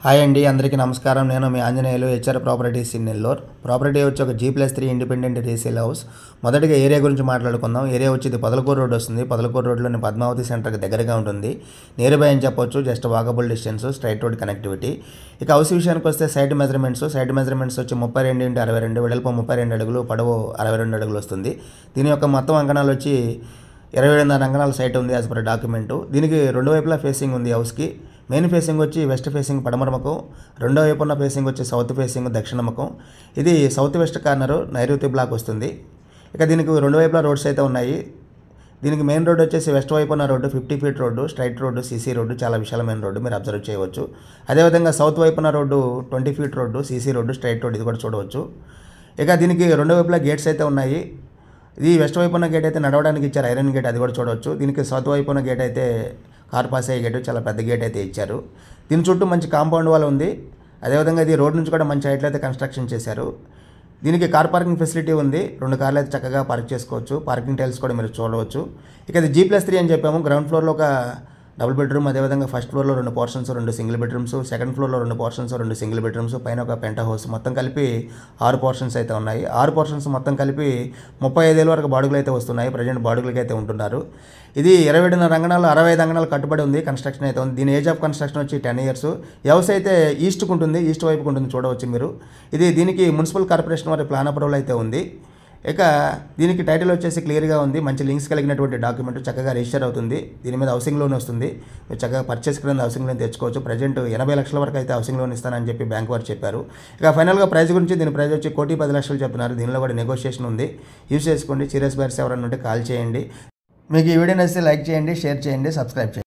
Hi అండి, అందరికీ నమస్కారం. నేను మీ ఆంజనేయులు, HR properties in Nellore. Property వచ్చి ఒక G+3 ఇండిపెండెంట్ రీసేల్ హౌస్. మొదటిగా ఏరియా గురించి మాట్లాడుకుందాం. ఏరియా వచ్చి పొదలకూరు రోడ్ వస్తుంది. పొదలకూరు రోడ్లోని పద్మావతి సెంటర్కి దగ్గరగా ఉంటుంది. నియర్ బై అని చెప్పొచ్చు, just walkable distance, straight road connectivity. ఇక హౌస్ విషయానికి వస్తే సైడ్ మెజర్మెంట్స్ వచ్చి 32x62, వెడల్పు 32 అడుగులు, పొడవు 62 అడుగులు వస్తుంది. దీని యొక్క మొత్తం అంకణాలు వచ్చి 27.5 అంకణాల సైట్ ఉంది యాజ్ పర్ డాక్యుమెంటు. దీనికి రెండు వైపులా ఫేసింగ్ ఉంది. హౌస్కి మెయిన్ ఫేసింగ్ వచ్చి వెస్ట్ ఫేసింగ్ పడమర ముఖం, రెండో వైపు ఉన్న ఫేసింగ్ వచ్చి సౌత్ ఫేసింగ్ దక్షిణ ముఖం. ఇది సౌత్ వెస్ట్ కార్నరు, నైరుతి బ్లాక్ వస్తుంది. ఇక దీనికి రెండు వైపులా రోడ్స్ అయితే ఉన్నాయి. దీనికి మెయిన్ రోడ్ వచ్చేసి వెస్ట్ వైపు ఉన్న road 50 feet road, straight road, CC road, చాలా విశాలమైన రోడ్డు, మీరు అబ్జర్వ్ చేయవచ్చు. అదేవిధంగా సౌత్ వైపు ఉన్న road 20 feet road, CC road, straight road, ఇది కూడా చూడవచ్చు. ఇక దీనికి రెండు వైపులా గేట్స్ అయితే ఉన్నాయి. ఇది వెస్ట్ వైపు ఉన్న గేట్ అయితే నడవడానికి ఇచ్చారు, ఐరన్ గేట్, అది కూడా చూడవచ్చు. దీనికి సౌత్ వైపు ఉన్న గేట్ అయితే కార్ పాస్ అయ్యే గేటు, చాలా పెద్ద గేట్ అయితే ఇచ్చారు. దీని చుట్టూ మంచి కాంపౌండ్ వాల్ ఉంది. అదేవిధంగా ఇది రోడ్ నుంచి కూడా మంచి హైట్లో అయితే కన్స్ట్రక్షన్ చేశారు. దీనికి కార్ పార్కింగ్ ఫెసిలిటీ ఉంది. 2 కార్లు అయితే చక్కగా పార్క్ చేసుకోవచ్చు. పార్కింగ్ టైల్స్ కూడా మీరు చూడవచ్చు. ఇక ఇది G+3 అని చెప్పాము. గ్రౌండ్ ఫ్లోర్లో ఒక డబుల్ బెడ్రూమ్, అదేవిధంగా ఫస్ట్ ఫ్లోర్లో 2 పోర్షన్స్, 2 సింగిల్ బెడ్రూమ్స్, సెకండ్ ఫ్లోర్లో 2 పోర్షన్స్, 2 సింగిల్ బెడ్రూమ్స్, పైన ఒక పెంట్ హౌస్, మొత్తం కలిపి 6 పోర్షన్స్ అయితే ఉన్నాయి. 6 పోర్షన్స్ మొత్తం కలిపి 35,000 వరకు బాడుగులు అయితే వస్తున్నాయి. ప్రజెంట్ బాడుగులకి అయితే ఉంటున్నారు. ఇది 27 అంగణాలు, 65 అంగణాలు కట్టుబడి ఉంది. కన్స్ట్రక్షన్ అయితే ఉంది. దీని ఏజ్ ఆఫ్ కన్స్ట్రక్షన్ వచ్చి 10 years. హౌస్ అయితే ఈస్ట్కి ఉంటుంది, ఈస్ట్ వైపుకు ఉంటుంది, చూడవచ్చు మీరు. దీనికి మున్సిపల్ కార్పొరేషన్ వారి ప్లాన్ అప్రూవల్ అయితే ఉంది. ఇక దీనికి టైటిల్ వచ్చేసి క్లియర్గా ఉంది. మంచి లింక్స్ కలిగినటువంటి డాక్యుమెంట్, చక్కగా రిజిస్టర్ అవుతుంది. దీని మీద హౌసింగ్ లోన్ వస్తుంది. మీరు చక్కగా పర్చేస్ కింద హౌసింగ్ లోన్ తెచ్చుకోవచ్చు. ప్రజెంట్ 80 లక్షల వరకు అయితే హౌసింగ్ లోన్ ఇస్తానని చెప్పి బ్యాంక్ వారు చెప్పారు. ఇక ఫైనల్గా ప్రైస్ గురించి, దీని ప్రైస్ వచ్చి 1,10,00,000 చెప్తున్నారు. దీనిలో కూడా నెగోషియేషన్ ఉంది. యూజ్ చేసుకోండి. సీరియస్ బయర్స్ ఎవరైనా ఉంటే కాల్ చేయండి. మీకు ఈ వీడియో నచ్చితే లైక్ చేయండి, షేర్ చేయండి, సబ్స్క్రైబ్ చేయండి.